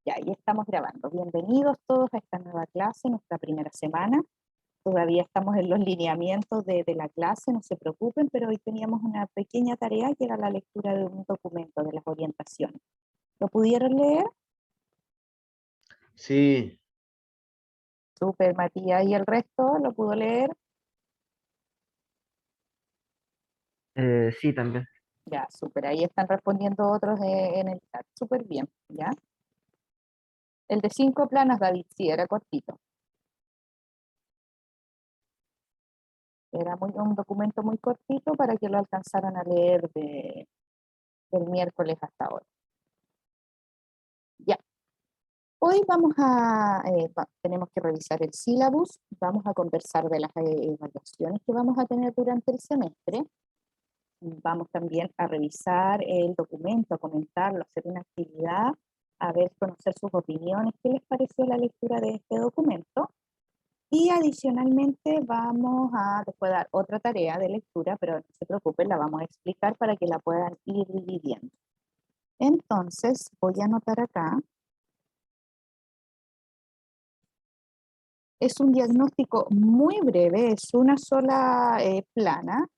Ya, ahí estamos grabando. Bienvenidos todos a esta nueva clase, nuestra primera semana. Todavía estamos en los lineamientos de la clase, no se preocupen, pero hoy teníamos una pequeña tarea que era la lectura de un documento de las orientaciones. ¿Lo pudieron leer? Sí, Súper, Matías. ¿Y el resto lo pudo leer? sí, también. Ya, súper. Ahí están respondiendo otros en el chat. Súper bien, ¿ya? El de 5 planos, David, sí, era cortito. Era un documento muy cortito para que lo alcanzaran a leer del miércoles hasta ahora. Ya, hoy tenemos que revisar el sílabus, vamos a conversar de las evaluaciones que vamos a tener durante el semestre, vamos también a revisar el documento, a comentarlo, hacer una actividad, a ver, conocer sus opiniones, qué les pareció la lectura de este documento. Y adicionalmente vamos a después dar otra tarea de lectura, pero no se preocupen, la vamos a explicar para que la puedan ir dividiendo. Entonces, voy a anotar acá. Es un diagnóstico muy breve, es una sola plana.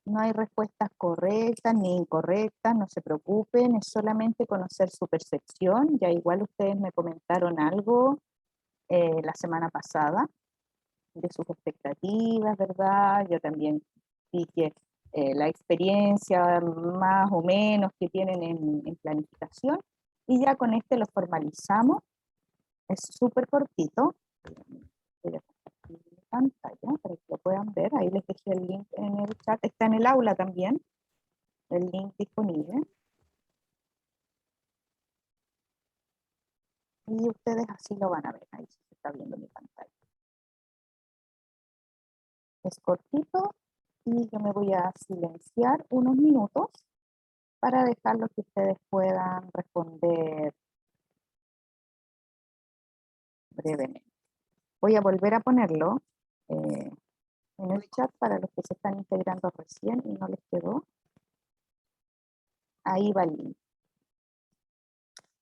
No hay respuestas correctas ni incorrectas, no se preocupen, es solamente conocer su percepción. Ya igual ustedes me comentaron algo la semana pasada de sus expectativas, ¿verdad? Yo también vi que la experiencia más o menos que tienen en planificación, y ya con este lo formalizamos. Es súper cortito. Voy a compartir mi pantalla para que lo puedan ver. Ahí les dejé el link en el chat. Está en el aula también, el link disponible. Y ustedes así lo van a ver. Ahí se está viendo mi pantalla. Es cortito y yo me voy a silenciar unos minutos para dejarlo que ustedes puedan responder brevemente. Voy a volver a ponerlo en el chat para los que se están integrando recién y no les quedó. Ahí va el link.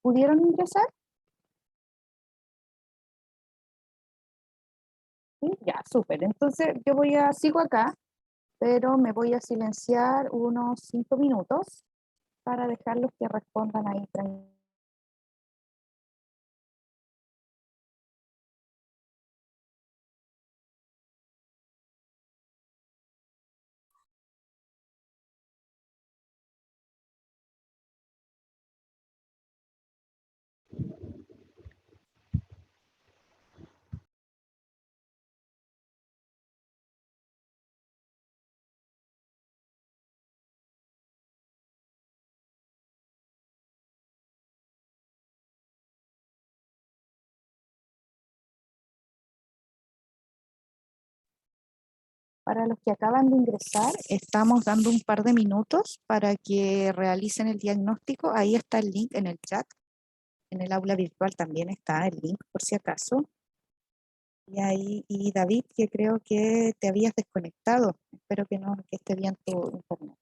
¿Pudieron ingresar? Sí, ya, súper. Entonces yo sigo acá, pero me voy a silenciar unos 5 minutos para dejarlos que respondan ahí tranquilos. Para los que acaban de ingresar, estamos dando un par de minutos para que realicen el diagnóstico. Ahí está el link en el chat. En el aula virtual también está el link por si acaso. Y David, que creo que te habías desconectado. Espero que no, que esté bien tu internet.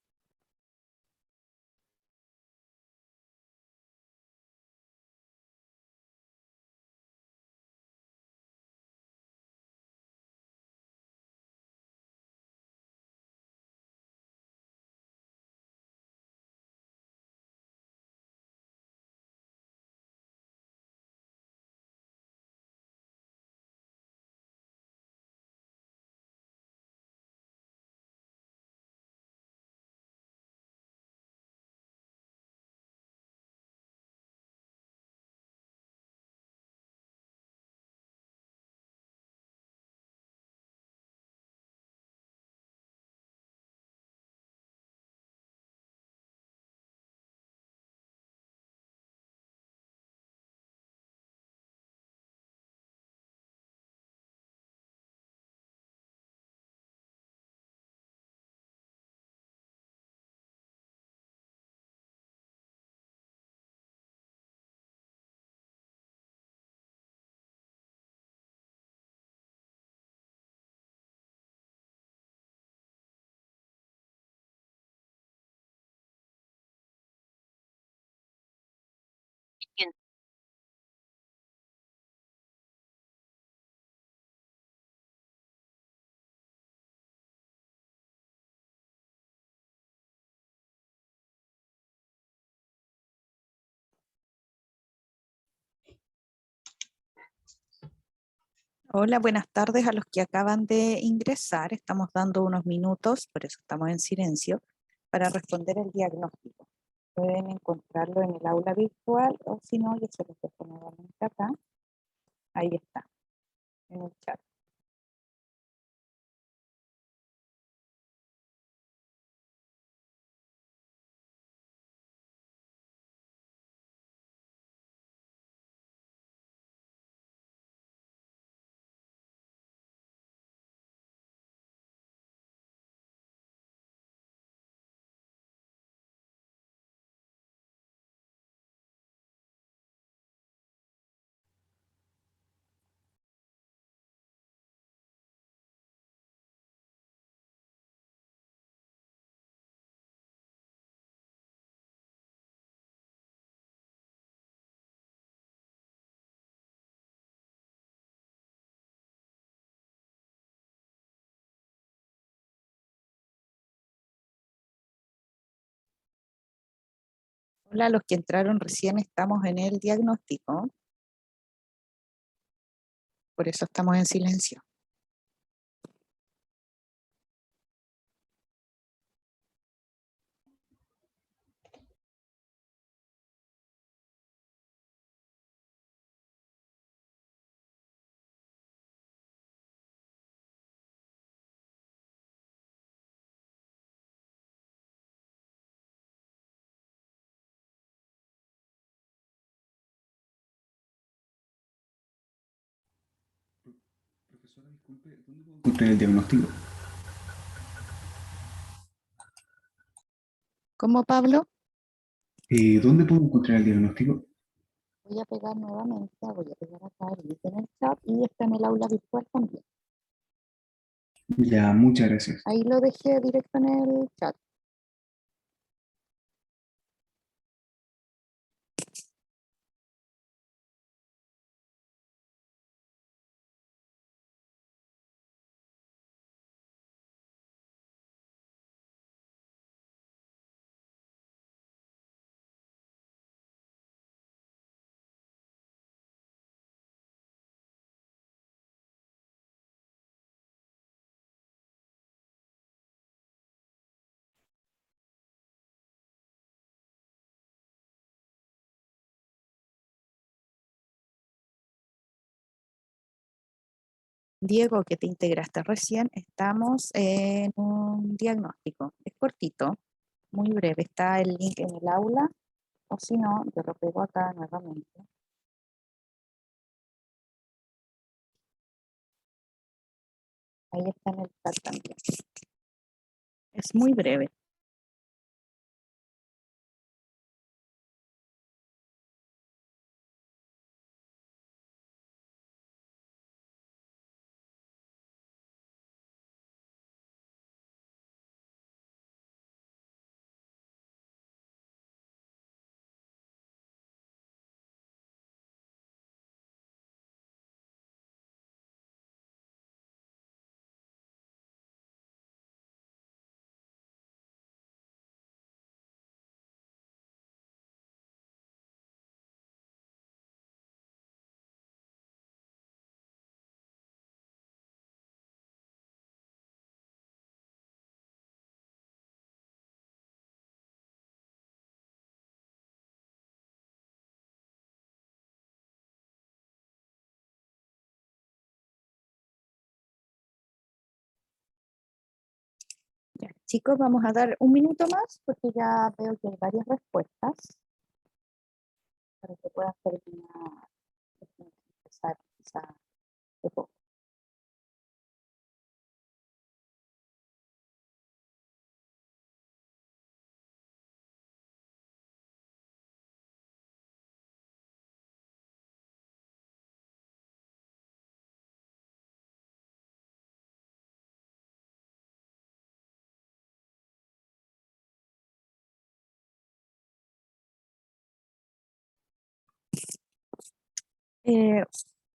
Hola, buenas tardes a los que acaban de ingresar. Estamos dando unos minutos, por eso estamos en silencio, para responder el diagnóstico. Pueden encontrarlo en el aula virtual o si no, yo se los dejo nuevamente acá. Ahí está, en el chat. Hola, los que entraron recién estamos en el diagnóstico, por eso estamos en silencio. Profesora, disculpe, ¿dónde puedo encontrar el diagnóstico? ¿Cómo, Pablo? ¿Dónde puedo encontrar el diagnóstico? Voy a pegar nuevamente, voy a pegar acá el link en el chat y está en el aula virtual también. Ya, muchas gracias. Ahí lo dejé directo en el chat. Diego, que te integraste recién, estamos en un diagnóstico. Es cortito, muy breve. Está el link en el aula, o si no, yo lo pego acá nuevamente. Ahí está en el chat también. Es muy breve. Ya, chicos, vamos a dar un minuto más porque ya veo que hay varias respuestas para que puedan terminar, empezar quizá de poco. Eh,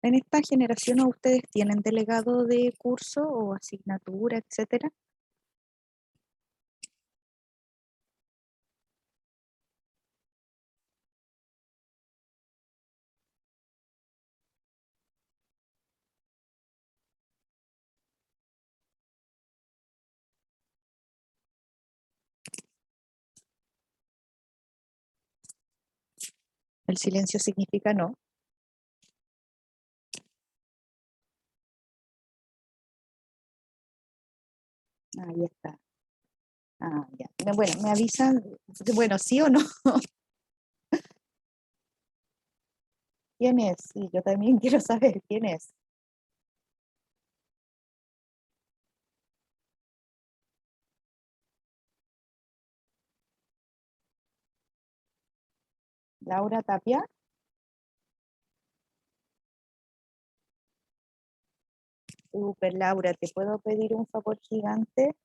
en esta generación, ¿ustedes tienen delegado de curso o asignatura, etcétera? El silencio significa no. Ahí está. Ah, ya. Bueno, me avisan, bueno, sí o no. ¿Quién es? Sí, yo también quiero saber quién es. Laura Tapia. Super, Laura, ¿te puedo pedir un favor gigante?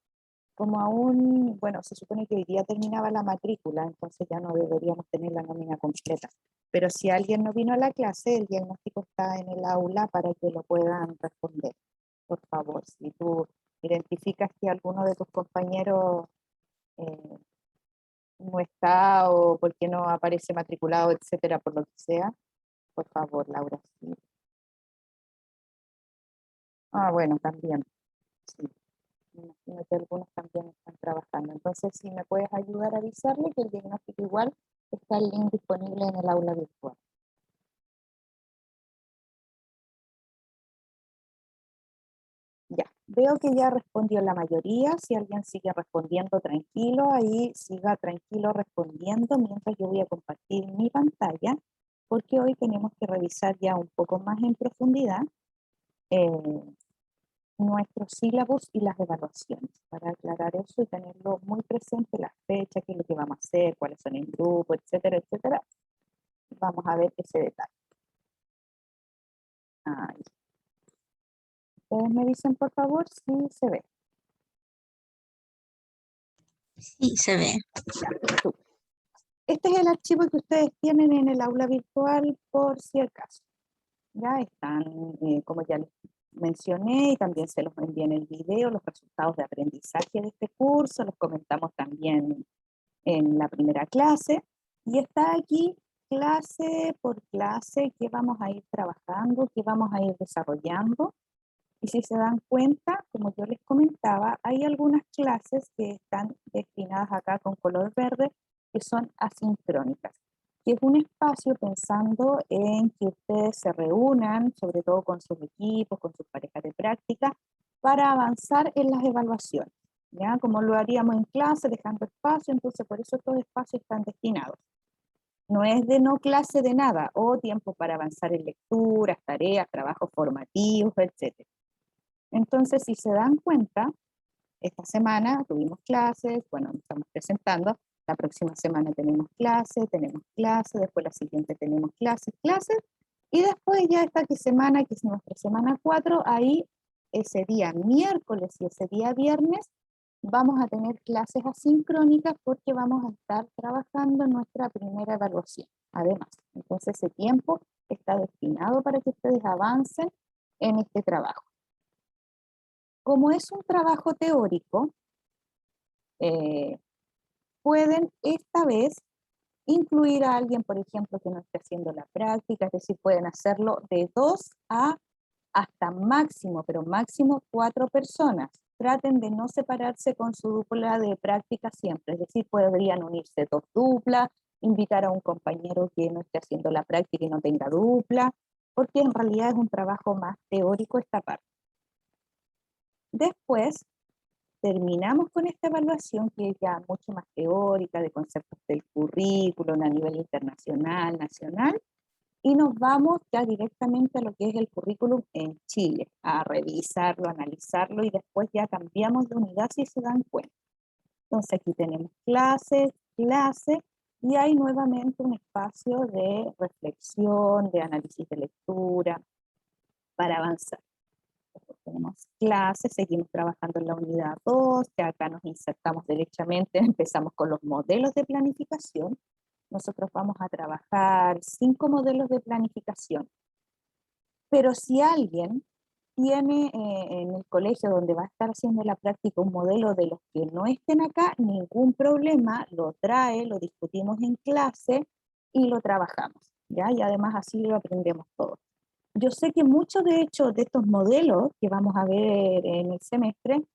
Como aún, bueno, se supone que hoy día terminaba la matrícula, entonces ya no deberíamos tener la nómina completa. Pero si alguien no vino a la clase, el diagnóstico está en el aula para que lo puedan responder. Por favor, si tú identificas que alguno de tus compañeros eh, no está o porque no aparece matriculado, etcétera, por lo que sea, por favor, Laura. Sí. Ah, bueno, también. Sí. Me imagino que algunos también están trabajando. Entonces, si me puedes ayudar a avisarle que el diagnóstico igual está el link disponible en el aula virtual. Ya, veo que ya respondió la mayoría. Si alguien sigue respondiendo tranquilo, ahí siga tranquilo respondiendo mientras yo voy a compartir mi pantalla, porque hoy tenemos que revisar ya un poco más en profundidad eh, nuestros sílabos y las evaluaciones, para aclarar eso y tenerlo muy presente, las fechas, qué es lo que vamos a hacer, cuáles son el grupo, etcétera, etcétera. Vamos a ver ese detalle. Ahí. Ustedes me dicen, por favor, si se ve. Sí, se ve. Ya, súper. Este es el archivo que ustedes tienen en el aula virtual por si acaso. Ya están, como ya les mencioné, y también se los envié en el video, los resultados de aprendizaje de este curso, los comentamos también en la primera clase, y está aquí clase por clase que vamos a ir trabajando, que vamos a ir desarrollando. Y si se dan cuenta, como yo les comentaba, hay algunas clases que están destinadas acá con color verde, que son asincrónicas, que es un espacio pensando en que ustedes se reúnan, sobre todo con sus equipos, con sus parejas de práctica, para avanzar en las evaluaciones, ¿ya? Como lo haríamos en clase, dejando espacio, entonces por eso estos espacios están destinados. No es de no clase de nada, o tiempo para avanzar en lecturas, tareas, trabajos formativos, etc. Entonces, si se dan cuenta, esta semana tuvimos clases, bueno, nos estamos presentando, la próxima semana tenemos clase, después la siguiente tenemos clases, y después ya esta semana, que es nuestra semana 4, ahí ese día miércoles y ese día viernes vamos a tener clases asincrónicas porque vamos a estar trabajando en nuestra primera evaluación, además. Entonces ese tiempo está destinado para que ustedes avancen en este trabajo. Como es un trabajo teórico, pueden esta vez incluir a alguien, por ejemplo, que no esté haciendo la práctica, es decir, pueden hacerlo de 2 a hasta máximo, pero máximo 4 personas. Traten de no separarse con su dupla de práctica siempre, es decir, podrían unirse 2 duplas, invitar a un compañero que no esté haciendo la práctica y no tenga dupla, porque en realidad es un trabajo más teórico esta parte. Después, terminamos con esta evaluación que es ya mucho más teórica, de conceptos del currículum a nivel internacional, nacional, y nos vamos ya directamente a lo que es el currículum en Chile, a revisarlo, analizarlo, y después ya cambiamos de unidad si se dan cuenta. Entonces aquí tenemos clase, y hay nuevamente un espacio de reflexión, de análisis de lectura, para avanzar. Tenemos clases, seguimos trabajando en la unidad 2, ya acá nos insertamos derechamente, empezamos con los modelos de planificación. Nosotros vamos a trabajar 5 modelos de planificación. Pero si alguien tiene en el colegio donde va a estar haciendo la práctica un modelo de los que no estén acá, ningún problema, lo trae, lo discutimos en clase y lo trabajamos, ¿ya? Y además así lo aprendemos todos. Yo sé que muchos de hecho de estos modelos que vamos a ver en el semestre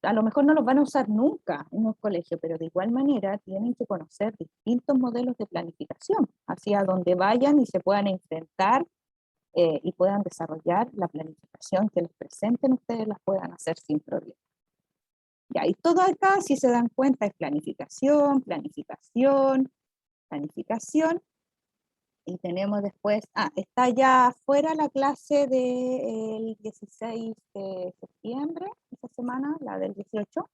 a lo mejor no los van a usar nunca en un colegio, pero de igual manera tienen que conocer distintos modelos de planificación, hacia donde vayan y se puedan enfrentar y puedan desarrollar la planificación que les presenten, ustedes las puedan hacer sin problema. Ya, y todo acá, si se dan cuenta, es planificación, planificación, planificación, y tenemos después, está ya fuera la clase del 16 de septiembre, esa semana, la del 18,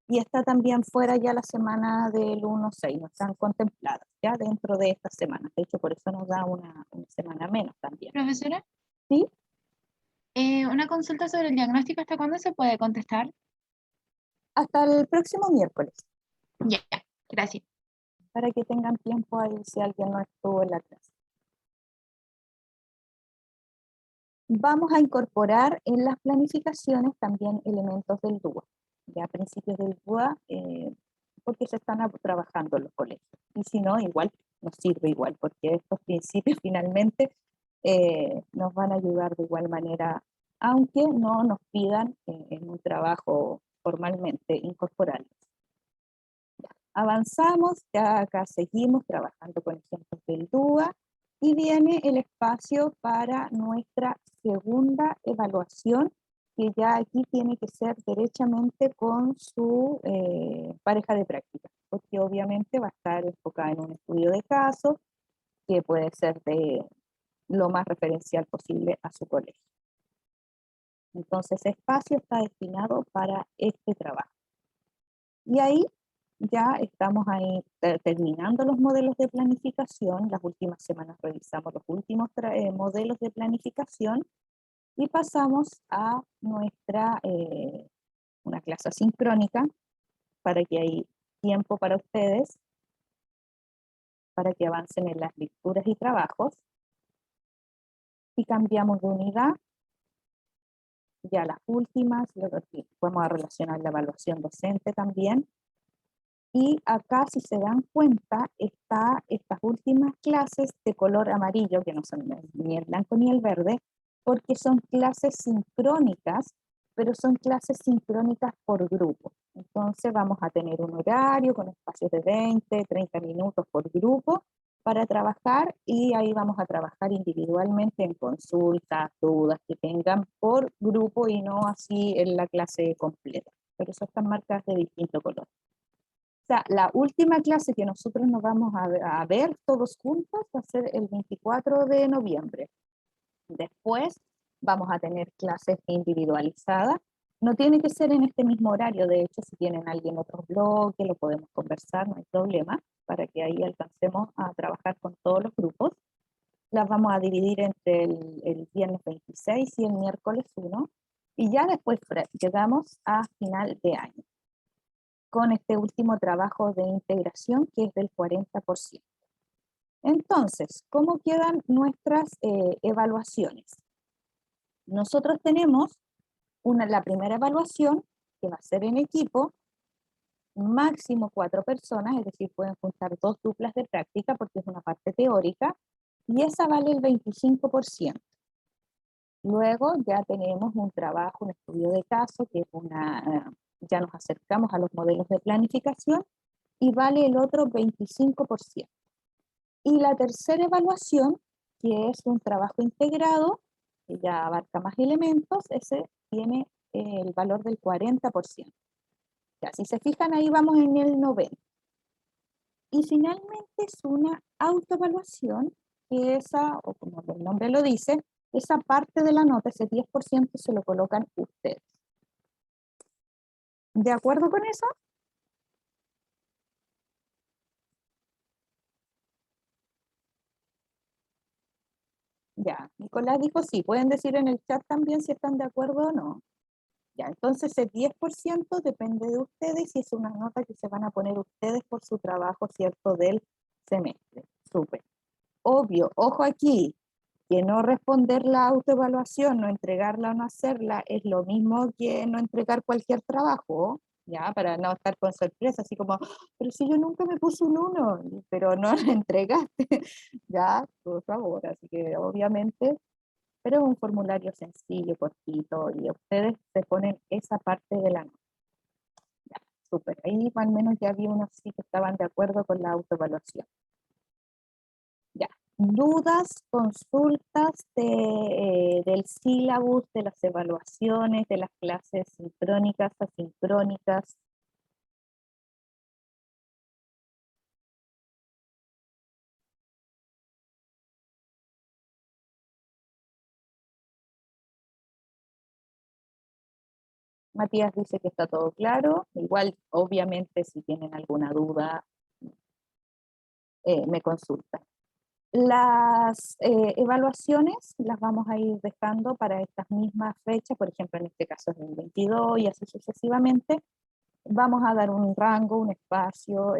y está también fuera ya la semana del 1-6, no están contempladas ya dentro de esta semana. De hecho, por eso nos da una semana menos también. Profesora, ¿Sí? una consulta sobre el diagnóstico, ¿hasta cuándo se puede contestar? Hasta el próximo miércoles, Ya, gracias. para que tengan tiempo ahí si alguien no estuvo en la clase. Vamos a incorporar en las planificaciones también elementos del DUA, ya principios del DUA, porque se están trabajando en los colegios. Y si no, igual nos sirve igual, porque estos principios finalmente nos van a ayudar de igual manera, aunque no nos pidan en un trabajo formalmente incorporarlos. Avanzamos, ya acá seguimos trabajando con ejemplos del DUA, y viene el espacio para nuestra segunda evaluación, que ya aquí tiene que ser derechamente con su pareja de práctica, porque obviamente va a estar enfocada en un estudio de caso, que puede ser de lo más referencial posible a su colegio. Entonces, ese espacio está destinado para este trabajo. Y ahí ya estamos ahí terminando los modelos de planificación. Las últimas semanas revisamos los últimos modelos de planificación y pasamos a nuestra una clase asincrónica, para que hay tiempo para ustedes, para que avancen en las lecturas y trabajos. Y cambiamos de unidad. Ya las últimas, vamos a relacionar la evaluación docente también. Y acá, si se dan cuenta, está estas últimas clases de color amarillo, que no son ni el blanco ni el verde, porque son clases sincrónicas, pero son clases sincrónicas por grupo. Entonces vamos a tener un horario con espacios de 20, 30 minutos por grupo para trabajar, y ahí vamos a trabajar individualmente en consultas, dudas que tengan por grupo y no así en la clase completa. Pero eso están marcadas de distinto color. O sea, la última clase que nosotros nos vamos a ver todos juntos va a ser el 24 de noviembre. Después vamos a tener clases individualizadas. No tiene que ser en este mismo horario, de hecho, si tienen alguien otro bloque, lo podemos conversar, no hay problema, para que ahí alcancemos a trabajar con todos los grupos. Las vamos a dividir entre el viernes 26 y el miércoles 1, y ya después llegamos a final de año, con este último trabajo de integración que es del 40%. Entonces, ¿cómo quedan nuestras evaluaciones? Nosotros tenemos la primera evaluación, que va a ser en equipo, máximo 4 personas, es decir, pueden juntar 2 duplas de práctica porque es una parte teórica, y esa vale el 25%. Luego ya tenemos un trabajo, un estudio de caso, que es ya nos acercamos a los modelos de planificación, y vale el otro 25%. Y la tercera evaluación, que es un trabajo integrado, que ya abarca más elementos, ese tiene el valor del 40%. Ya, si se fijan, ahí vamos en el 90%. Y finalmente es una autoevaluación, que esa, o como el nombre lo dice, esa parte de la nota, ese 10%, se lo colocan ustedes. ¿De acuerdo con eso? Ya, Nicolás dijo sí, pueden decir en el chat también si están de acuerdo o no. Ya, entonces el 10% depende de ustedes y es una nota que se van a poner ustedes por su trabajo, ¿cierto?, del semestre. Súper. Obvio, ojo aquí, que no responder la autoevaluación, no entregarla o no hacerla, es lo mismo que no entregar cualquier trabajo, ya, para no estar con sorpresa, así como, pero si yo nunca me puse un 1, pero no la entregaste, ya, por favor, así que obviamente, pero es un formulario sencillo, cortito, y ustedes se ponen esa parte de la nota. súper. Ahí al menos ya vi unos sí que estaban de acuerdo con la autoevaluación. Ya. Dudas, consultas del sílabus, de las evaluaciones, de las clases sincrónicas, asincrónicas. Matías dice que está todo claro. Igual, obviamente, si tienen alguna duda, me consultan. Las evaluaciones las vamos a ir dejando para estas mismas fechas, por ejemplo, en este caso es el 22 y así sucesivamente. Vamos a dar un rango, un espacio.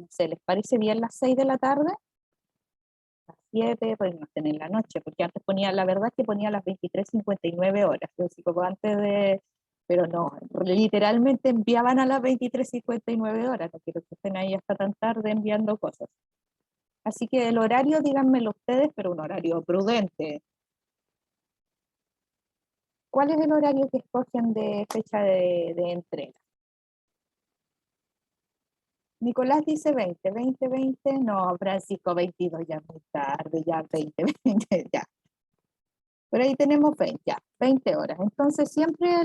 ¿Se les parece bien las 6 de la tarde? Las 7, pues no estén en la noche, porque antes ponía, la verdad es que ponía las 23:59, es decir, como antes de, pero no, literalmente enviaban a las 23:59, no quiero que estén ahí hasta tan tarde enviando cosas. Así que el horario, díganmelo ustedes, pero un horario prudente. ¿Cuál es el horario que escogen de fecha de entrega? Nicolás dice 20, 20, 20, no, Francisco 22, ya es muy tarde, ya 20, 20, ya. Por ahí tenemos 20, ya, 20 horas. Entonces siempre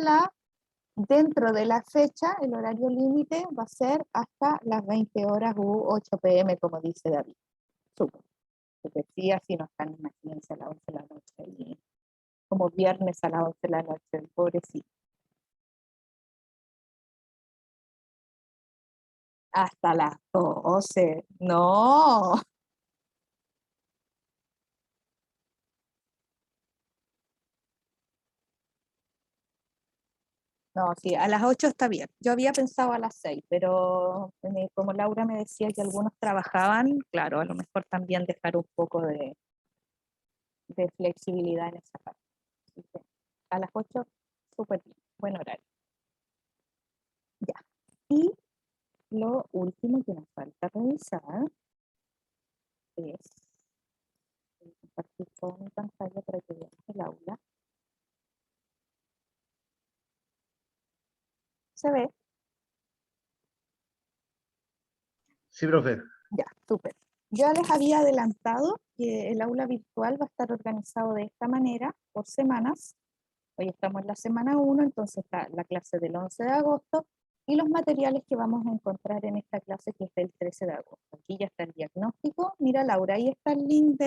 dentro de la fecha, el horario límite va a ser hasta las 20 horas u 8 p.m., como dice David. Súper. Porque sí, así no están, imagínense, a las 11 de la noche, y como viernes a las 11 de la noche, pobrecito. Hasta las 12, no. No, sí, a las 8 está bien. Yo había pensado a las 6, pero como Laura me decía que algunos trabajaban, claro, a lo mejor también dejar un poco de flexibilidad en esa parte. Así que a las 8, súper bien, buen horario. Ya. Y lo último que nos falta revisar es compartir toda mi pantalla para que veamos el aula. ¿Se ve? Sí, profe. Ya, súper. Ya les había adelantado que el aula virtual va a estar organizado de esta manera por semanas. Hoy estamos en la semana 1, entonces está la clase del 11 de agosto y los materiales que vamos a encontrar en esta clase que es del 13 de agosto. Aquí ya está el diagnóstico. Mira, Laura, ahí está el link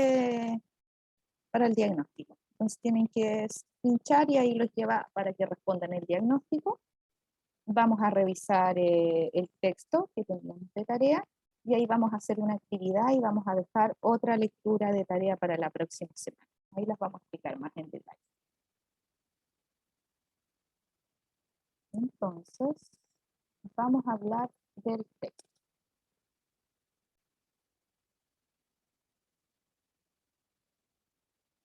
para el diagnóstico. Entonces tienen que pinchar y ahí los lleva para que respondan el diagnóstico. Vamos a revisar el texto que tenemos de tarea y ahí vamos a hacer una actividad y vamos a dejar otra lectura de tarea para la próxima semana. Ahí las vamos a explicar más en detalle. Entonces, vamos a hablar del texto.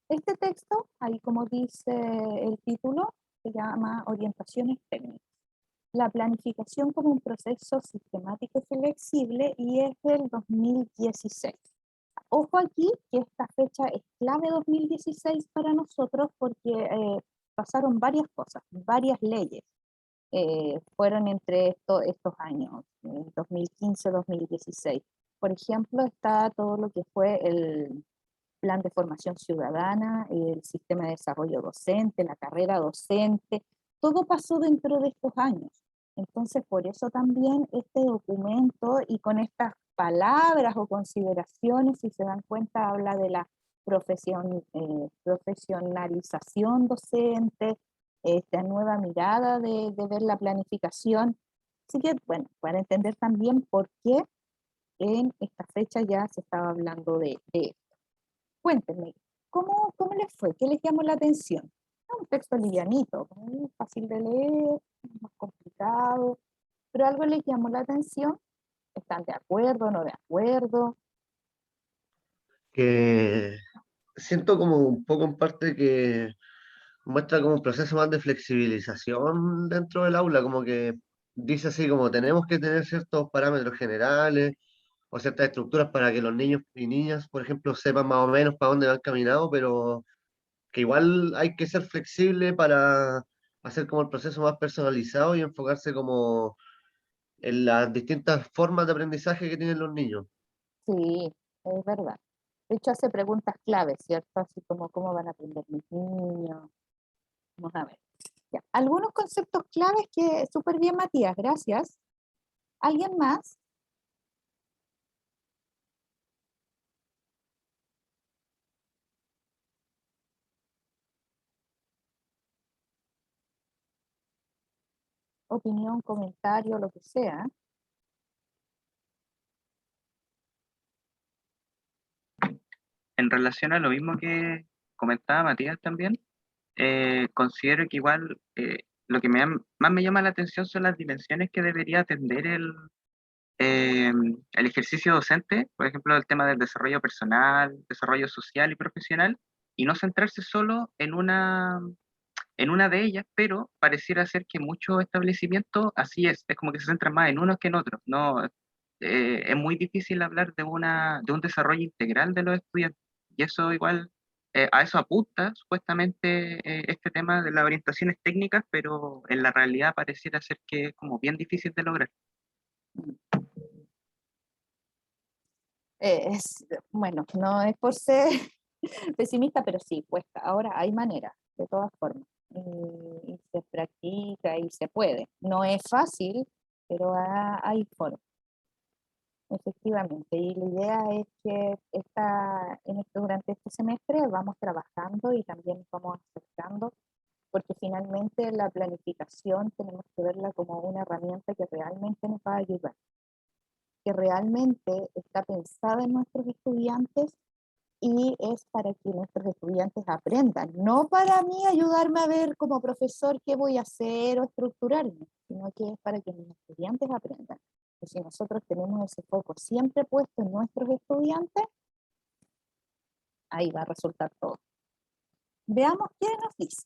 Este texto, ahí como dice el título, se llama Orientaciones técnicas. La planificación como un proceso sistemático y flexible y es del 2016. Ojo aquí que esta fecha es clave 2016 para nosotros porque pasaron varias cosas, varias leyes. Fueron entre estos años, 2015-2016. Por ejemplo, está todo lo que fue el plan de formación ciudadana, el sistema de desarrollo docente, la carrera docente, todo pasó dentro de estos años. Entonces, por eso también este documento y con estas palabras o consideraciones, si se dan cuenta, habla de la profesionalización docente, esta nueva mirada de ver la planificación. Así que, bueno, para entender también por qué en esta fecha ya se estaba hablando de esto. Cuéntenme, ¿cómo les fue? ¿Qué les llamó la atención? Es un texto livianito, muy fácil de leer, más complicado, pero algo les llamó la atención. ¿Están de acuerdo, no de acuerdo? Que siento como un poco en parte que muestra como un proceso más de flexibilización dentro del aula, como que dice así como tenemos que tener ciertos parámetros generales o ciertas estructuras para que los niños y niñas, por ejemplo, sepan más o menos para dónde van caminando, pero que igual hay que ser flexible para hacer como el proceso más personalizado y enfocarse como en las distintas formas de aprendizaje que tienen los niños. Sí, es verdad. De hecho, hace preguntas claves, ¿cierto? Así como, ¿cómo van a aprender mis niños? Vamos a ver. Ya. Algunos conceptos claves que, súper bien, Matías, gracias. ¿Alguien más? Opinión, comentario, lo que sea. En relación a lo mismo que comentaba Matías también, considero que igual lo que más me llama la atención son las dimensiones que debería atender el ejercicio docente, por ejemplo, el tema del desarrollo personal, desarrollo social y profesional, y no centrarse solo en una de ellas, pero pareciera ser que muchos establecimientos así es como que se centran más en unos que en otros. No, es muy difícil hablar de un desarrollo integral de los estudiantes, y eso igual, a eso apunta supuestamente este tema de las orientaciones técnicas, pero en la realidad pareciera ser que es como bien difícil de lograr. Bueno, no es por ser pesimista, pero sí, cuesta. Ahora hay manera, de todas formas. Y se practica y se puede. No es fácil, pero hay forma, efectivamente. Y la idea es que durante este semestre vamos trabajando y también vamos acercando, porque finalmente la planificación tenemos que verla como una herramienta que realmente nos va a ayudar, que realmente está pensada en nuestros estudiantes y es para que nuestros estudiantes aprendan, no para mí ayudarme a ver como profesor qué voy a hacer o estructurarme, sino que es para que mis estudiantes aprendan. Y si nosotros tenemos ese foco siempre puesto en nuestros estudiantes, ahí va a resultar todo. Veamos qué nos dice.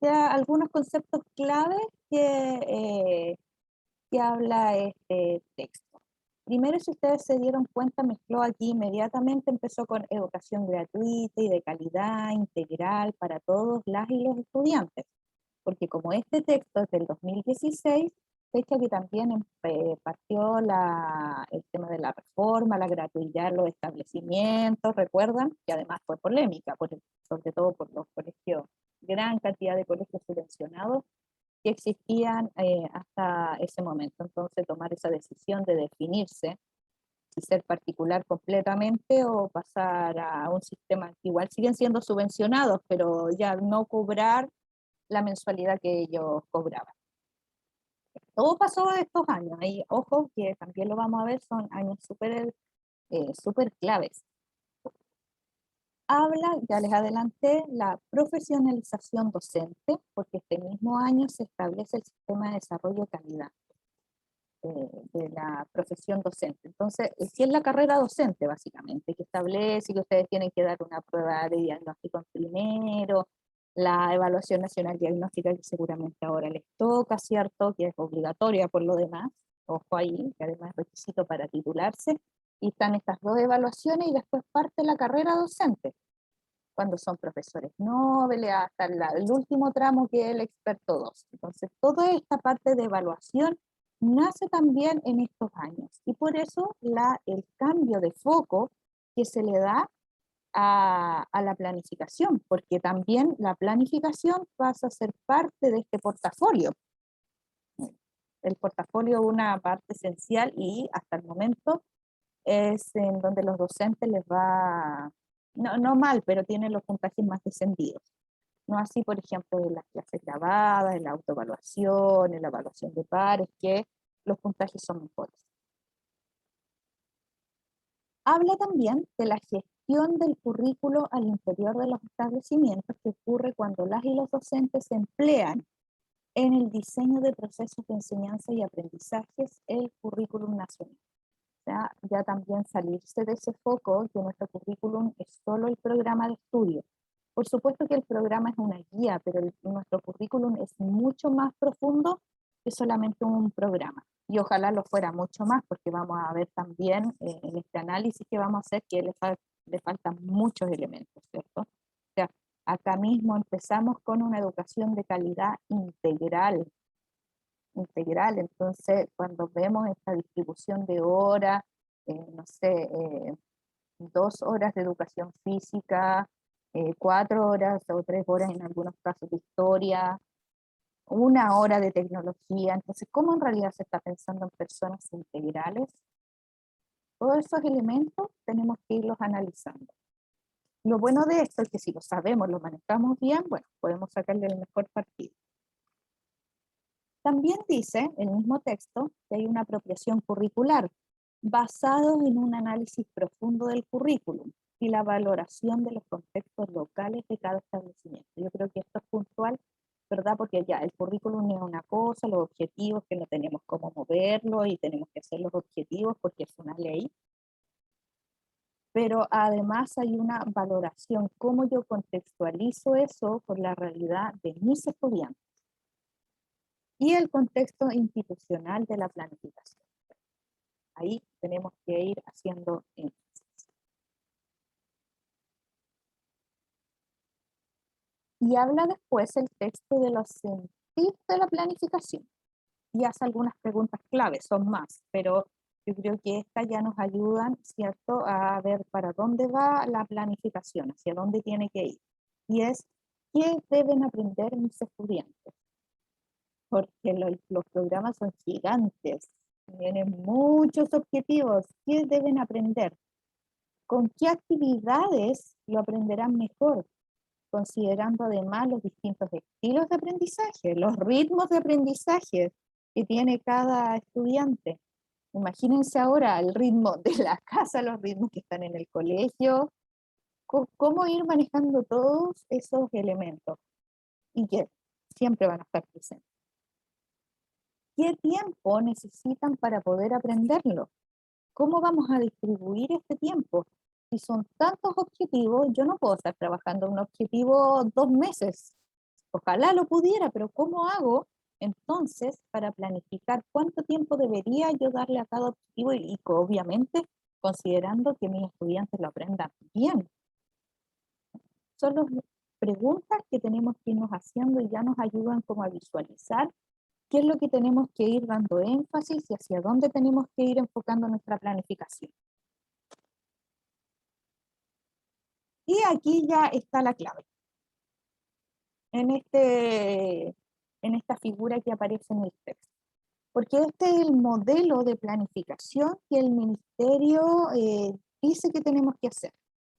Ya algunos conceptos claves que habla este texto. Primero, si ustedes se dieron cuenta, mezcló aquí inmediatamente, empezó con educación gratuita y de calidad integral para todos las y los estudiantes, porque como este texto es del 2016, fecha que también partió el tema de la reforma, la gratuidad en los establecimientos, recuerdan, que además fue polémica, sobre todo por los colegios, gran cantidad de colegios subvencionados que existían hasta ese momento. Entonces, tomar esa decisión de definirse si ser particular completamente o pasar a un sistema que igual siguen siendo subvencionados, pero ya no cobrar la mensualidad que ellos cobraban. Todo pasó estos años, y ojo que también lo vamos a ver, son años súper claves. Habla, ya les adelanté, la profesionalización docente, porque este mismo año se establece el sistema de desarrollo de calidad de la profesión docente. Entonces, sí es la carrera docente, básicamente, que establece que ustedes tienen que dar una prueba de diagnóstico primero, la evaluación nacional diagnóstica que seguramente ahora les toca, ¿cierto? Que es obligatoria por lo demás, ojo ahí, que además es requisito para titularse, y están estas dos evaluaciones y después parte la carrera docente, cuando son profesores nobles, hasta el último tramo que es el experto 2. Entonces, toda esta parte de evaluación nace también en estos años, y por eso el cambio de foco que se le da a la planificación, porque también la planificación pasa a ser parte de este portafolio. El portafolio es una parte esencial y hasta el momento es en donde los docentes les va, no mal, pero tienen los puntajes más descendidos. No así, por ejemplo, en las clases grabadas, en la autoevaluación, en la evaluación de pares, que los puntajes son mejores. Habla también de la gestión del currículo al interior de los establecimientos, que ocurre cuando las y los docentes se emplean en el diseño de procesos de enseñanza y aprendizajes el currículum nacional. O sea, ya también salirse de ese foco que nuestro currículum es solo el programa de estudio. Por supuesto que el programa es una guía, pero nuestro currículum es mucho más profundo que solamente un programa. Y ojalá lo fuera mucho más, porque vamos a ver también en este análisis que vamos a hacer que le faltan muchos elementos, ¿cierto? O sea, acá mismo empezamos con una educación de calidad integral. integral, entonces cuando vemos esta distribución de horas, no sé, 2 horas de educación física, 4 horas o 3 horas en algunos casos de historia, 1 hora de tecnología, entonces ¿cómo en realidad se está pensando en personas integrales? Todos esos elementos tenemos que irlos analizando. Lo bueno de esto es que si lo sabemos, lo manejamos bien, bueno, podemos sacarle el mejor partido. También dice el mismo texto que hay una apropiación curricular basado en un análisis profundo del currículum y la valoración de los contextos locales de cada establecimiento. Yo creo que esto es puntual, ¿verdad? Porque ya el currículum es una cosa, los objetivos que no tenemos cómo moverlo y tenemos que hacer los objetivos porque es una ley. Pero además hay una valoración, cómo yo contextualizo eso con la realidad de mis estudiantes y el contexto institucional de la planificación. Ahí tenemos que ir haciendo énfasis. Y habla después el texto de los sentidos de la planificación y hace algunas preguntas claves, son más, pero yo creo que estas ya nos ayudan, ¿cierto?, a ver para dónde va la planificación, hacia dónde tiene que ir. Y es, ¿qué deben aprender mis estudiantes? Porque los programas son gigantes, tienen muchos objetivos. ¿Qué deben aprender? ¿Con qué actividades lo aprenderán mejor? Considerando además los distintos estilos de aprendizaje, los ritmos de aprendizaje que tiene cada estudiante. Imagínense ahora el ritmo de la casa, los ritmos que están en el colegio, cómo ir manejando todos esos elementos y que siempre van a estar presentes. ¿Qué tiempo necesitan para poder aprenderlo? ¿Cómo vamos a distribuir este tiempo? Si son tantos objetivos, yo no puedo estar trabajando en un objetivo 2 meses. Ojalá lo pudiera, pero ¿cómo hago entonces para planificar cuánto tiempo debería yo darle a cada objetivo y obviamente considerando que mis estudiantes lo aprendan bien? Son las preguntas que tenemos que irnos haciendo y ya nos ayudan como a visualizar qué es lo que tenemos que ir dando énfasis y hacia dónde tenemos que ir enfocando nuestra planificación. Y aquí ya está la clave. En esta figura que aparece en el texto. Porque este es el modelo de planificación que el ministerio dice que tenemos que hacer.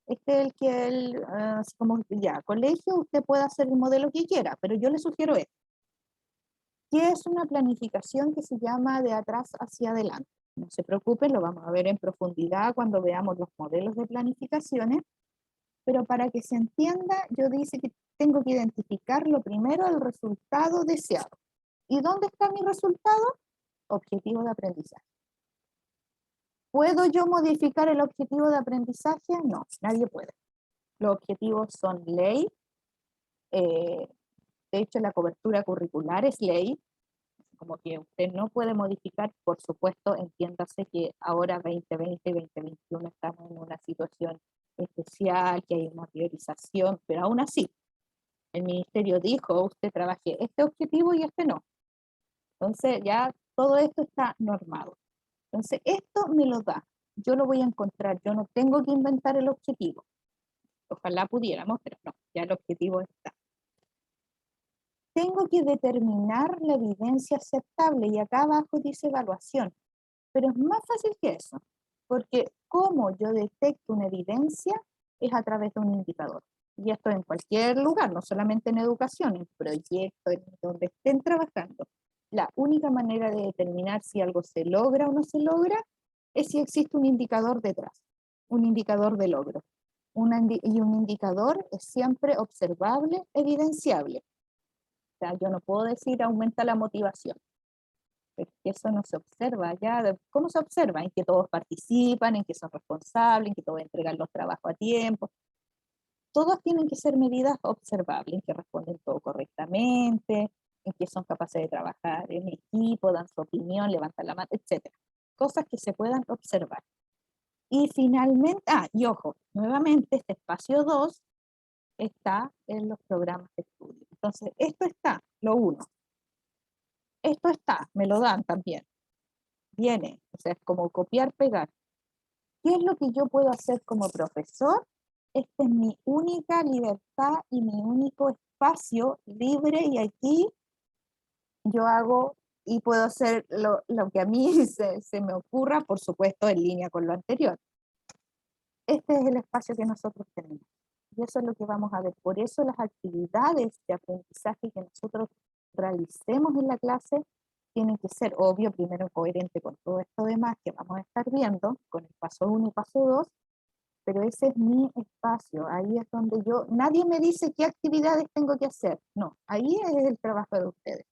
Este es el que, así como ya, colegio, usted puede hacer el modelo que quiera, pero yo le sugiero esto. Que es una planificación que se llama de atrás hacia adelante. No se preocupen, lo vamos a ver en profundidad cuando veamos los modelos de planificaciones, pero para que se entienda, yo dice que tengo que identificar lo primero, el resultado deseado. ¿Y dónde está mi resultado? Objetivo de aprendizaje. ¿Puedo yo modificar el objetivo de aprendizaje? No, nadie puede. Los objetivos son ley. De hecho, la cobertura curricular es ley. Como que usted no puede modificar, por supuesto, entiéndase que ahora 2020 y 2021 estamos en una situación especial, que hay una priorización, pero aún así, el ministerio dijo, usted trabaje este objetivo y este no. Entonces ya todo esto está normado. Entonces esto me lo da, yo lo voy a encontrar, yo no tengo que inventar el objetivo. Ojalá pudiéramos, pero no, ya el objetivo está. Tengo que determinar la evidencia aceptable y acá abajo dice evaluación, pero es más fácil que eso, porque cómo yo detecto una evidencia es a través de un indicador. Y esto en cualquier lugar, no solamente en educación, en proyectos, en donde estén trabajando. La única manera de determinar si algo se logra o no se logra es si existe un indicador detrás, un indicador de logro. Y un indicador es siempre observable, evidenciable. O sea, yo no puedo decir aumenta la motivación, porque eso no se observa ya. ¿Cómo se observa? En que todos participan, en que son responsables, en que todos entregan los trabajos a tiempo. Todos tienen que ser medidas observables, en que responden todo correctamente, en que son capaces de trabajar en equipo, dan su opinión, levantan la mano, etc. Cosas que se puedan observar. Y finalmente, y ojo, nuevamente este espacio 2 está en los programas de estudio. Entonces, esto está, lo 1. esto está, me lo dan también. Viene, o sea, es como copiar, pegar. ¿Qué es lo que yo puedo hacer como profesor? Esta es mi única libertad y mi único espacio libre y aquí yo hago y puedo hacer lo que a mí se me ocurra, por supuesto, en línea con lo anterior. Este es el espacio que nosotros tenemos. Y eso es lo que vamos a ver. Por eso las actividades de aprendizaje que nosotros realicemos en la clase tienen que ser, obvio, primero coherente con todo esto demás que vamos a estar viendo, con el paso 1 y paso 2, pero ese es mi espacio. Ahí es donde nadie me dice qué actividades tengo que hacer. No, ahí es el trabajo de ustedes.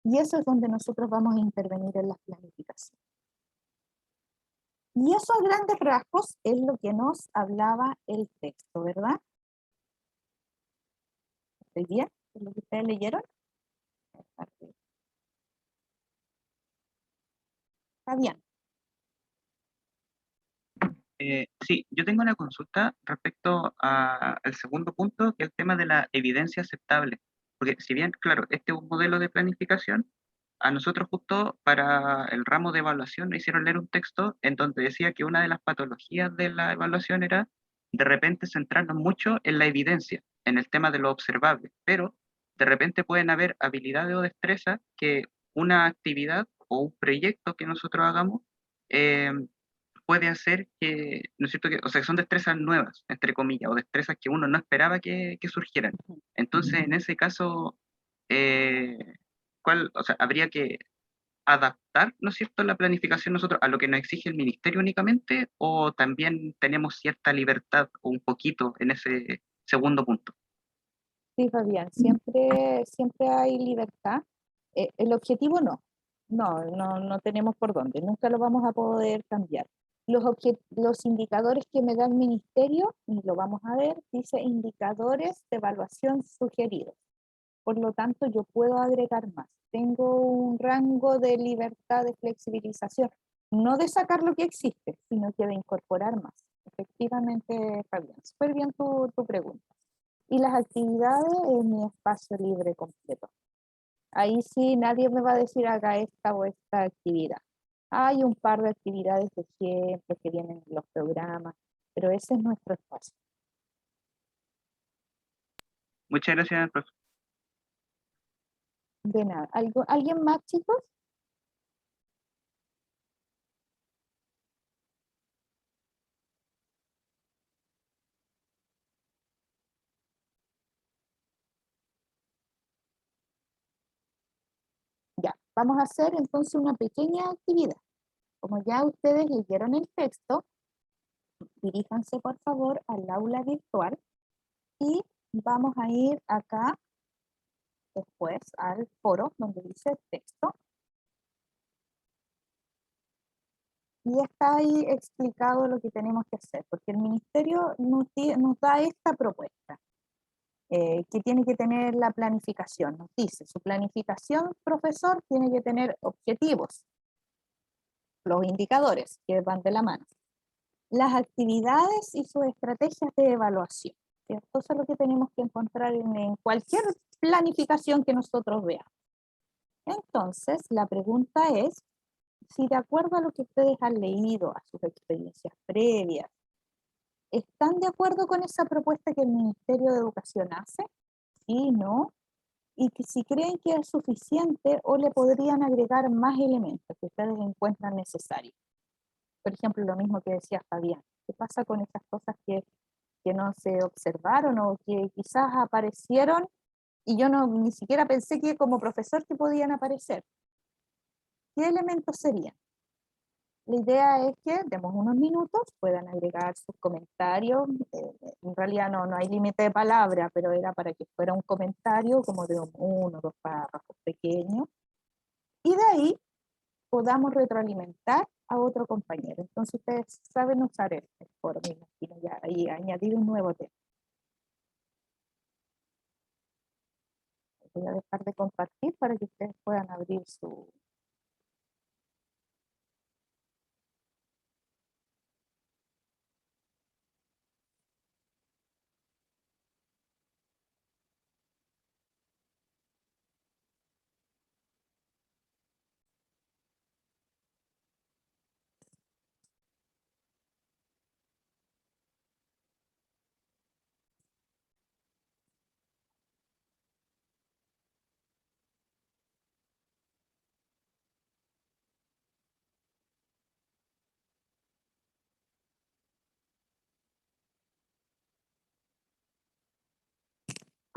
Y eso es donde nosotros vamos a intervenir en las planificaciones. Y eso a grandes rasgos es lo que nos hablaba el texto, ¿verdad? ¿Estoy bien? ¿Es lo que ustedes leyeron? Está bien. Sí, yo tengo una consulta respecto al segundo punto, que es el tema de la evidencia aceptable. Porque si bien, claro, este es un modelo de planificación, a nosotros justo para el ramo de evaluación nos hicieron leer un texto en donde decía que una de las patologías de la evaluación era de repente centrarnos mucho en la evidencia, en el tema de lo observable, pero de repente pueden haber habilidades o destrezas que una actividad o un proyecto que nosotros hagamos eh, puede hacer que, ¿no es cierto? O sea, son destrezas nuevas, entre comillas, o destrezas que uno no esperaba que surgieran. Entonces, en ese caso, eh, o sea, habría que adaptar, ¿no es cierto?, la planificación nosotros a lo que nos exige el ministerio únicamente, o también tenemos cierta libertad o un poquito en ese segundo punto. Sí, Fabián, siempre hay libertad. El objetivo no tenemos por dónde, nunca lo vamos a poder cambiar. Los indicadores que me da el ministerio, y lo vamos a ver, dice indicadores de evaluación sugeridos. Por lo tanto, yo puedo agregar más. Tengo un rango de libertad de flexibilización, no de sacar lo que existe, sino que de incorporar más. Efectivamente, Fabián, súper bien tu pregunta. Y las actividades en mi espacio libre completo. Ahí sí nadie me va a decir haga esta o esta actividad. Hay un par de actividades de ejemplo que vienen en los programas, pero ese es nuestro espacio. Muchas gracias, profe. De nada. ¿Alguien más, chicos? Ya, vamos a hacer entonces una pequeña actividad. Como ya ustedes leyeron el texto, diríjanse por favor al aula virtual y vamos a ir acá después al foro donde dice texto. Y está ahí explicado lo que tenemos que hacer, porque el ministerio nos da esta propuesta, que tiene que tener la planificación. Nos dice, su planificación, profesor, tiene que tener objetivos, los indicadores que van de la mano, las actividades y sus estrategias de evaluación. ¿Cierto? Eso es lo que tenemos que encontrar en cualquier planificación que nosotros veamos. Entonces, la pregunta es, si de acuerdo a lo que ustedes han leído, a sus experiencias previas, ¿están de acuerdo con esa propuesta que el Ministerio de Educación hace? Sí, no. Y que si creen que es suficiente o le podrían agregar más elementos que ustedes encuentran necesarios. Por ejemplo, lo mismo que decía Fabián. ¿Qué pasa con esas cosas que no se observaron o que quizás aparecieron y yo ni siquiera pensé que como profesor que podían aparecer? ¿Qué elementos serían? La idea es que demos unos minutos, puedan agregar sus comentarios. En realidad no hay límite de palabra, pero era para que fuera un comentario como de 1 o 2 párrafos pequeños. Y de ahí podamos retroalimentar a otro compañero. Entonces ustedes saben usar el foro, me imagino, ya, y añadir un nuevo tema. Voy a dejar de compartir para que ustedes puedan abrir su...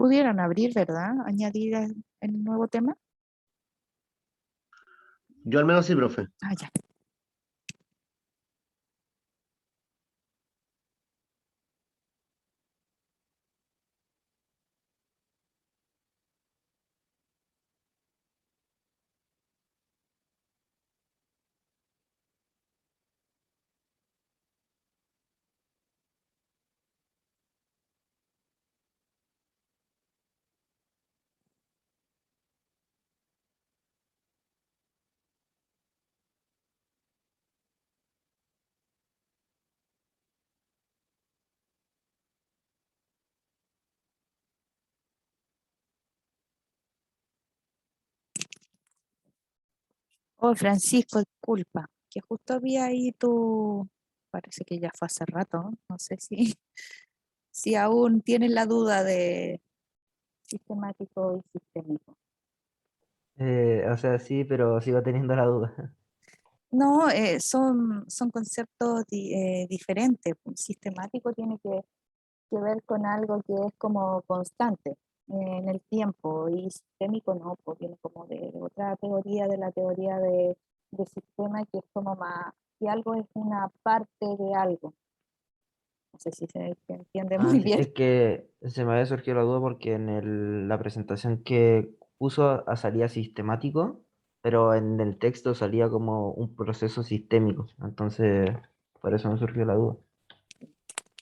pudieron abrir, ¿verdad? Añadir el nuevo tema. Yo al menos sí, profe. Ah, ya. Oh, Francisco, disculpa, que justo había ahí tu, parece que ya fue hace rato, ¿no? No sé si, si aún tienes la duda de sistemático y sistémico. O sea, sí, pero sigo teniendo la duda. No, son conceptos diferentes. Un sistemático tiene que ver con algo que es como constante en el tiempo y sistémico no, pues viene como de otra teoría, de la teoría de sistema que es como más, que algo es una parte de algo. No sé si se entiende Ah, muy sí, bien. es que se me había surgido la duda porque en la presentación que puso salía sistemático, pero en el texto salía como un proceso sistémico. Entonces, por eso me surgió la duda.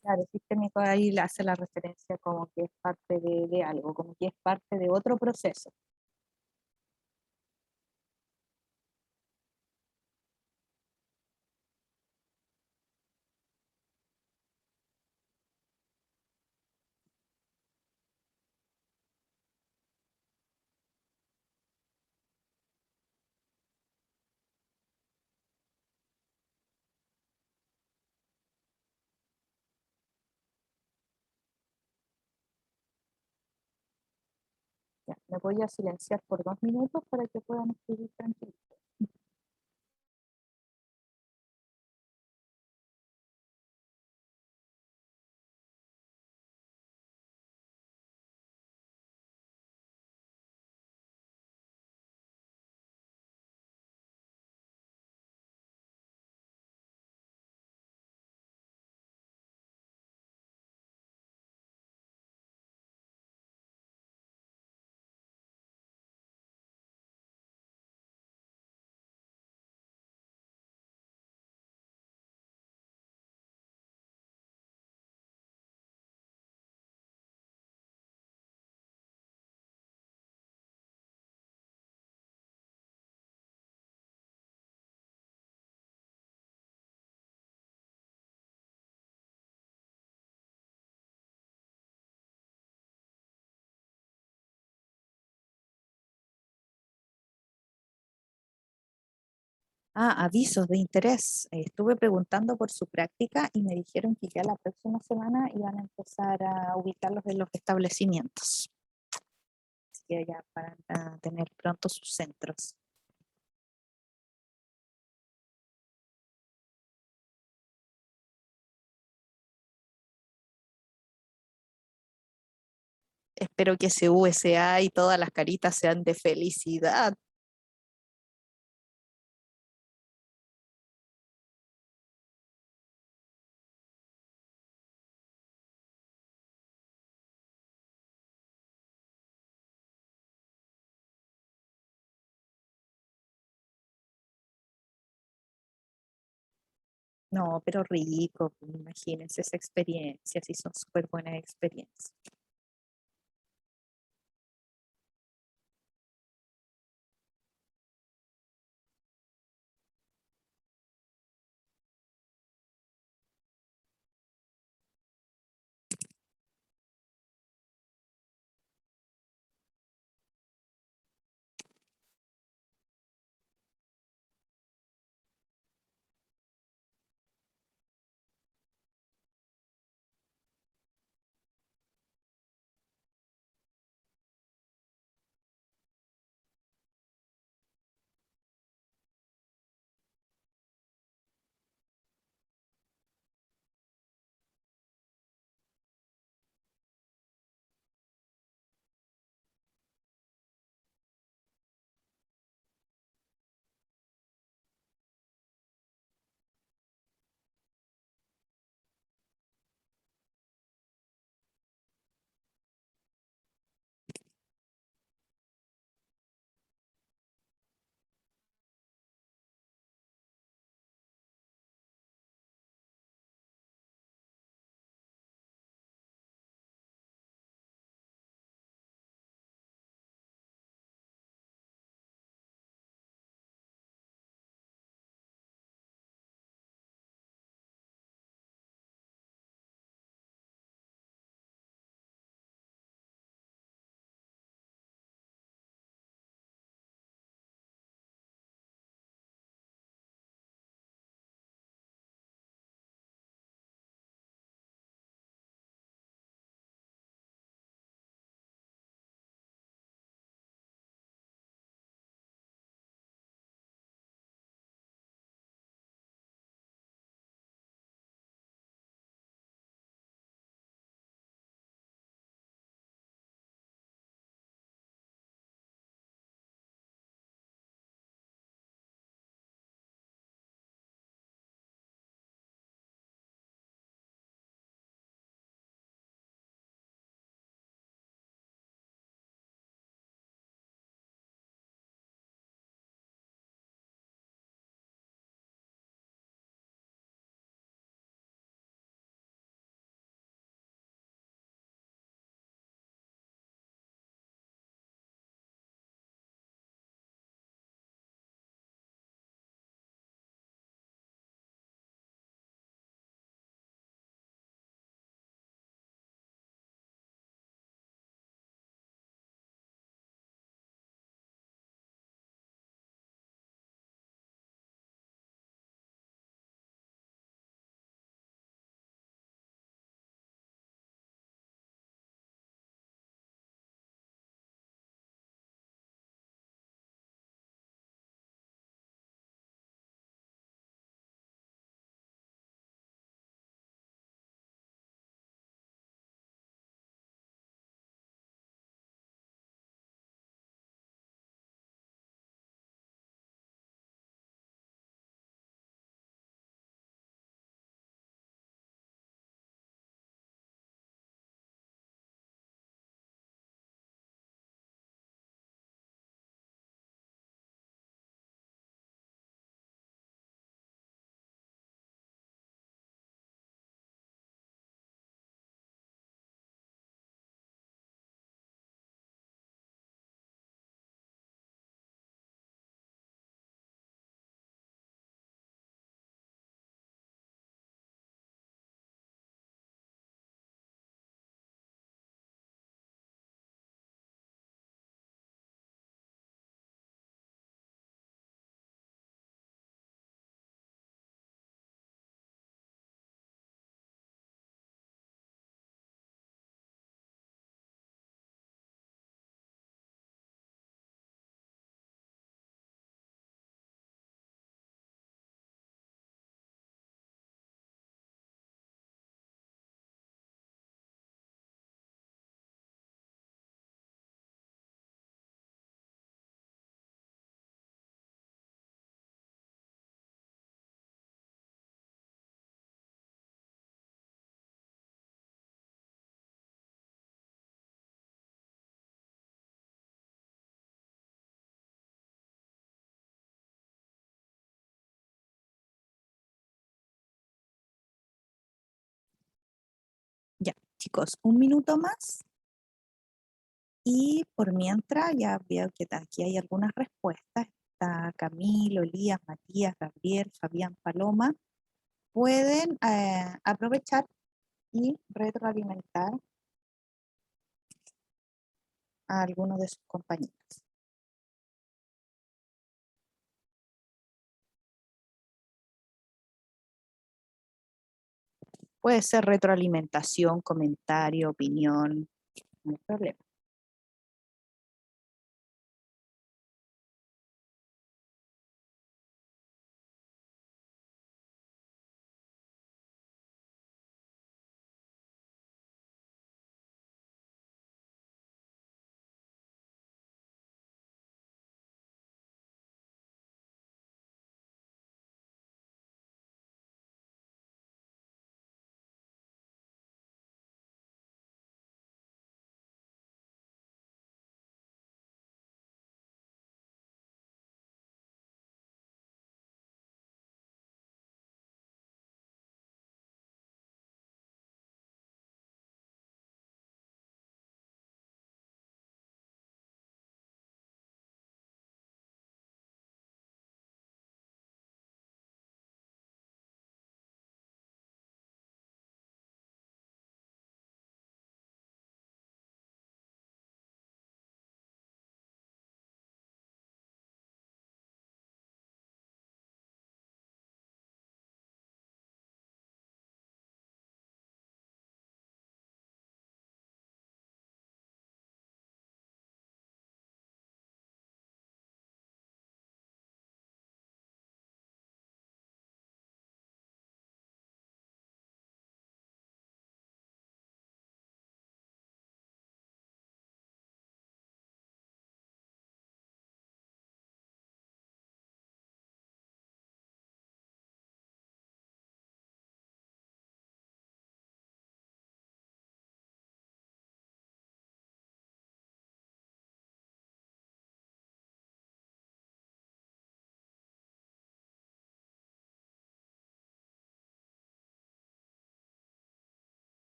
Claro, sistémico ahí le hace la referencia como que es parte de algo, como que es parte de otro proceso. Ya, me voy a silenciar por 2 minutos para que puedan escribir tranquilo. Ah, avisos de interés. Estuve preguntando por su práctica y me dijeron que ya la próxima semana iban a empezar a ubicarlos en los establecimientos. Así que ya para tener pronto sus centros. Espero que ese USA y todas las caritas sean de felicidad. No, pero rico, imagínense esa experiencia, sí son súper buenas experiencias. chicos, un minuto más. Y por mientras, ya veo que aquí hay algunas respuestas. Está Camilo, Elías, Matías, Gabriel, Fabián, Paloma. Pueden aprovechar y retroalimentar a algunos de sus compañeros. Puede ser retroalimentación, comentario, opinión, no hay problema.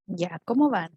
Ya, ¿cómo van?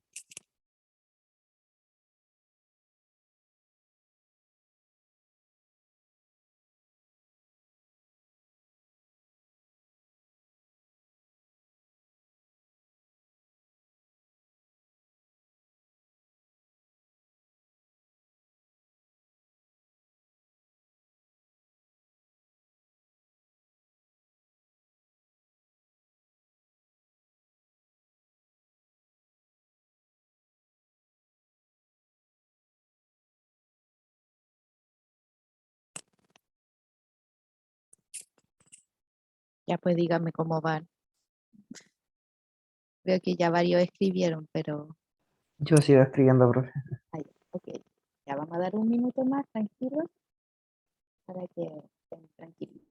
Ya pues díganme cómo van. Creo que ya varios escribieron, pero Yo sigo escribiendo, profe. ahí, ok. Ya vamos a dar un minuto más, tranquilos, para que estén tranquilos.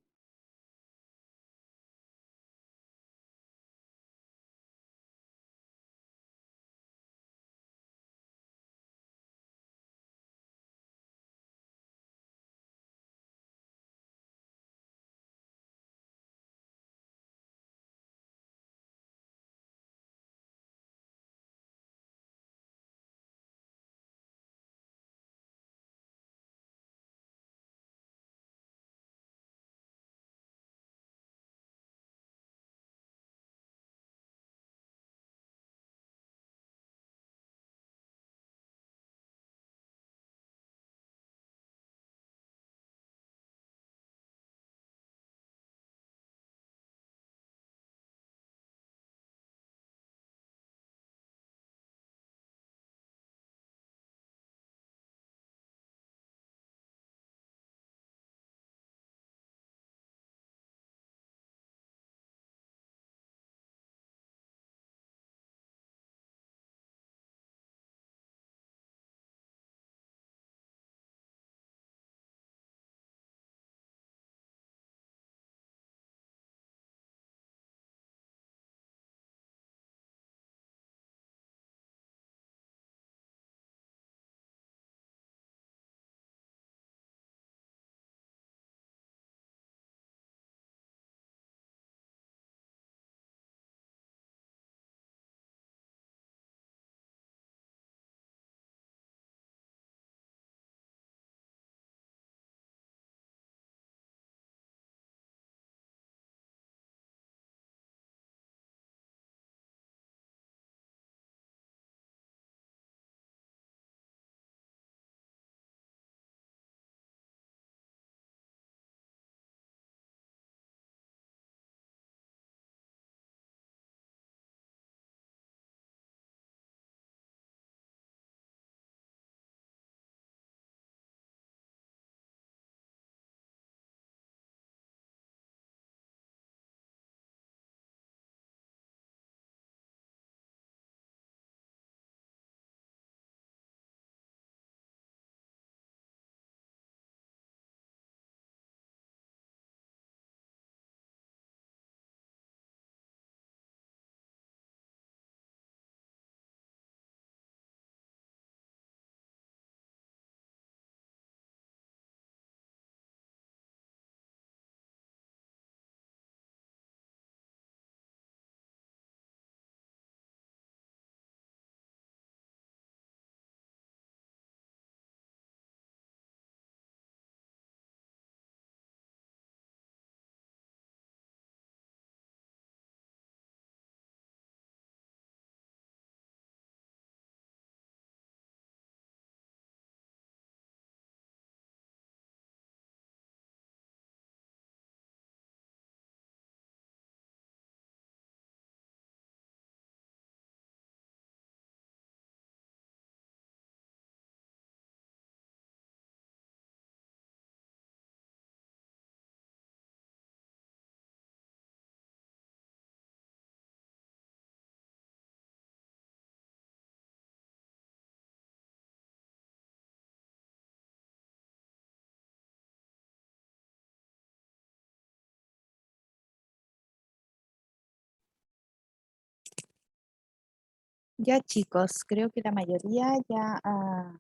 Ya chicos, creo que la mayoría ya ha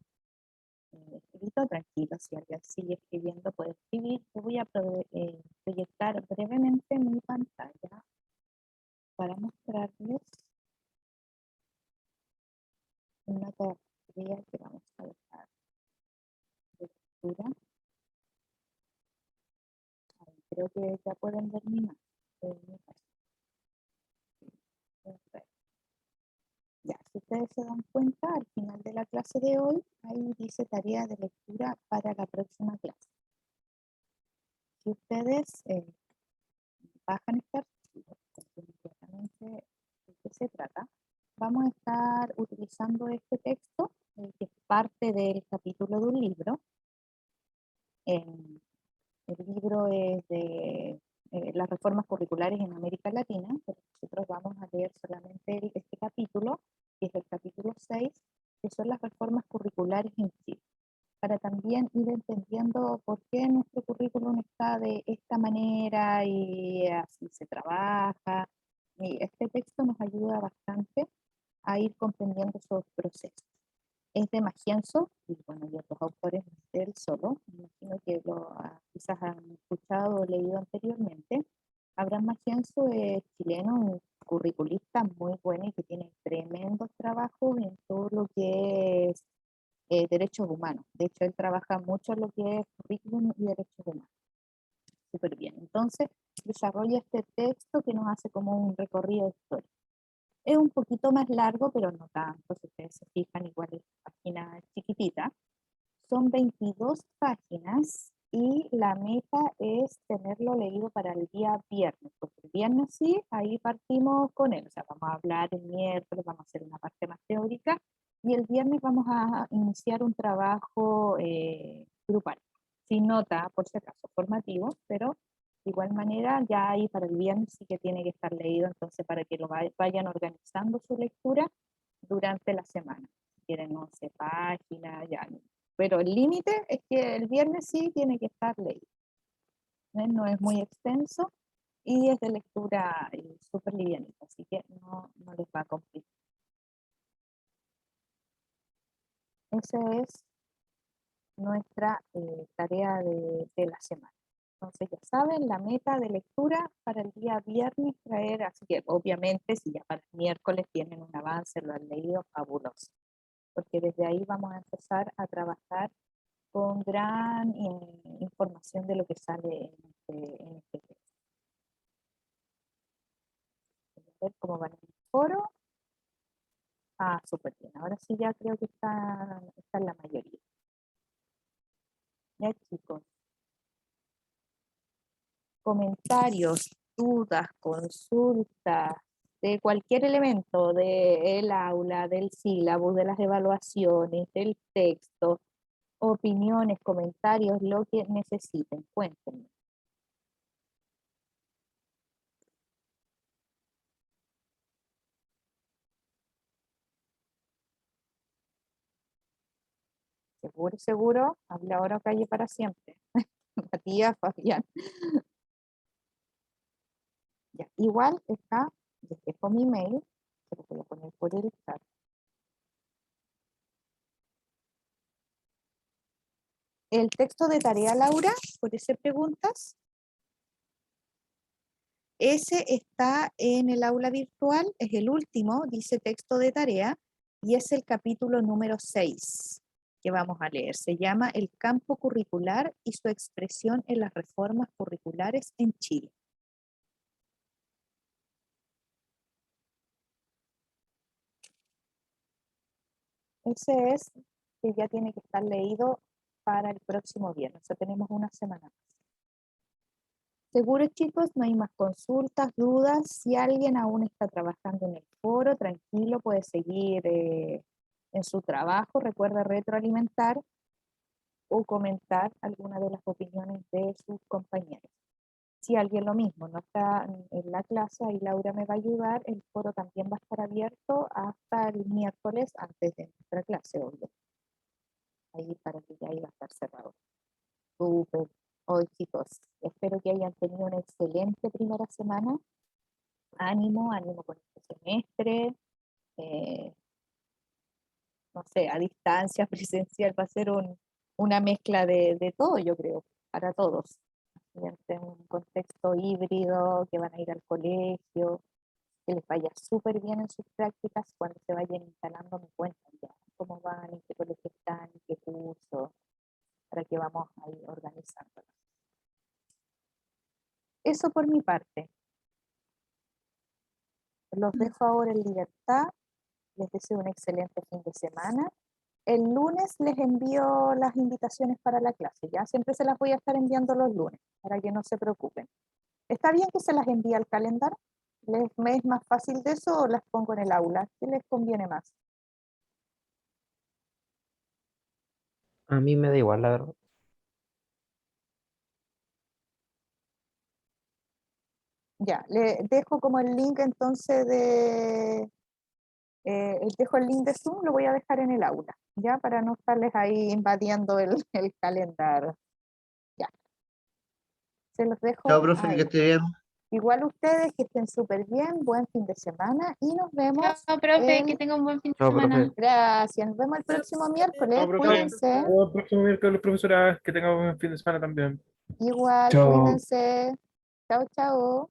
escrito. Tranquilo, si alguien sigue escribiendo puede escribir. Yo voy a proyectar brevemente mi pantalla para mostrarles una tarea que vamos a dejar de lectura. Ahí, creo que ya pueden ver mi imagen. Perfecto. Ya, si ustedes se dan cuenta, al final de la clase de hoy, ahí dice tarea de lectura para la próxima clase. Si ustedes bajan este archivo, que es inmediatamente de qué se trata, vamos a estar utilizando este texto, que es parte del capítulo de un libro. El libro es de las reformas curriculares en América Latina, pero nosotros vamos a leer solamente este capítulo, que es el capítulo 6, que son las reformas curriculares en Chile, para también ir entendiendo por qué nuestro currículum está de esta manera y así se trabaja. Y este texto nos ayuda bastante a ir comprendiendo esos procesos. Es de Magienzo, y bueno, y otros autores no es de él solo, me imagino que quizás han escuchado o leído anteriormente. Abraham Magienzo es chileno, un curriculista muy bueno y que tiene tremendos trabajos en todo lo que es derechos humanos. De hecho, él trabaja mucho en lo que es currículum y derechos humanos. Súper bien. Entonces, desarrolla este texto que nos hace como un recorrido histórico. Es un poquito más largo, pero no tanto, si ustedes se fijan, igual es página chiquitita. Son 22 páginas y la meta es tenerlo leído para el día viernes, porque el viernes sí, ahí partimos con él. O sea, vamos a hablar el miércoles, vamos a hacer una parte más teórica y el viernes vamos a iniciar un trabajo grupal, sin nota, por si acaso, formativo, pero de igual manera ya ahí para el viernes sí que tiene que estar leído, entonces para que lo vayan organizando su lectura durante la semana. Si quieren 11 páginas, ya. Pero el límite es que el viernes sí tiene que estar leído. No es muy extenso y es de lectura súper livianita, así que no les va a complicar. Esa es nuestra tarea de la semana. Entonces ya saben, la meta de lectura para el día viernes traer, así que obviamente si ya para el miércoles tienen un avance, lo han leído, fabuloso. Porque desde ahí vamos a empezar a trabajar con gran información de lo que sale en este texto. Vamos a ver cómo van en el foro. Ah, súper bien. Ahora sí ya creo que está en la mayoría. Ya chicos. Comentarios, dudas, consultas, de cualquier elemento del aula, del sílabo, de las evaluaciones, del texto, opiniones, comentarios, lo que necesiten, cuéntenme. Seguro, seguro, habla ahora o calle para siempre. Matías, Fabián. Ya, igual está, les dejo mi mail, se lo voy a poner por el chat. El texto de tarea, Laura, por ese preguntas. Ese está en el aula virtual, es el último, dice texto de tarea, y es el capítulo número 6 que vamos a leer. Se llama El campo curricular y su expresión en las reformas curriculares en Chile. Ese es que ya tiene que estar leído para el próximo viernes, o sea, tenemos una semana más. Seguro, chicos, no hay más consultas, dudas. Si alguien aún está trabajando en el foro, tranquilo, puede seguir en su trabajo. Recuerda retroalimentar o comentar alguna de las opiniones de sus compañeros. Si alguien lo mismo no está en la clase, ahí Laura me va a ayudar. El foro también va a estar abierto hasta el miércoles antes de nuestra clase, obvio. Ahí para que ya iba a estar cerrado. Súper. Hoy, chicos, espero que hayan tenido una excelente primera semana. Ánimo, ánimo con este semestre. No sé, a distancia, presencial, va a ser una mezcla de todo, yo creo, para todos. En un contexto híbrido, que van a ir al colegio, que les vaya súper bien en sus prácticas. Cuando se vayan instalando, me cuentan ya cómo van, en qué colegio están, en qué curso, para que vamos a ir organizándonos. Eso por mi parte. Los dejo ahora en libertad. Les deseo un excelente fin de semana. El lunes les envío las invitaciones para la clase. Ya siempre se las voy a estar enviando los lunes, para que no se preocupen. ¿Está bien que se las envíe al calendario? ¿Les es más fácil de eso o las pongo en el aula? ¿Qué les conviene más? A mí me da igual, la verdad. Ya, le dejo como el link entonces dejo el link de Zoom, lo voy a dejar en el aula, ya, para no estarles ahí invadiendo el calendario. Ya. Se los dejo Chao, profe, ahí. que esté bien. Igual ustedes, que estén súper bien, buen fin de semana y nos vemos. Chao, profe, que el- tenga un buen fin de Chao, semana. profe. Gracias, nos vemos el próximo miércoles, Chao, profe. cuídense. Hasta el próximo miércoles, profesora. Que tenga un buen fin de semana también. Igual, Chao. cuídense. Chao, chao.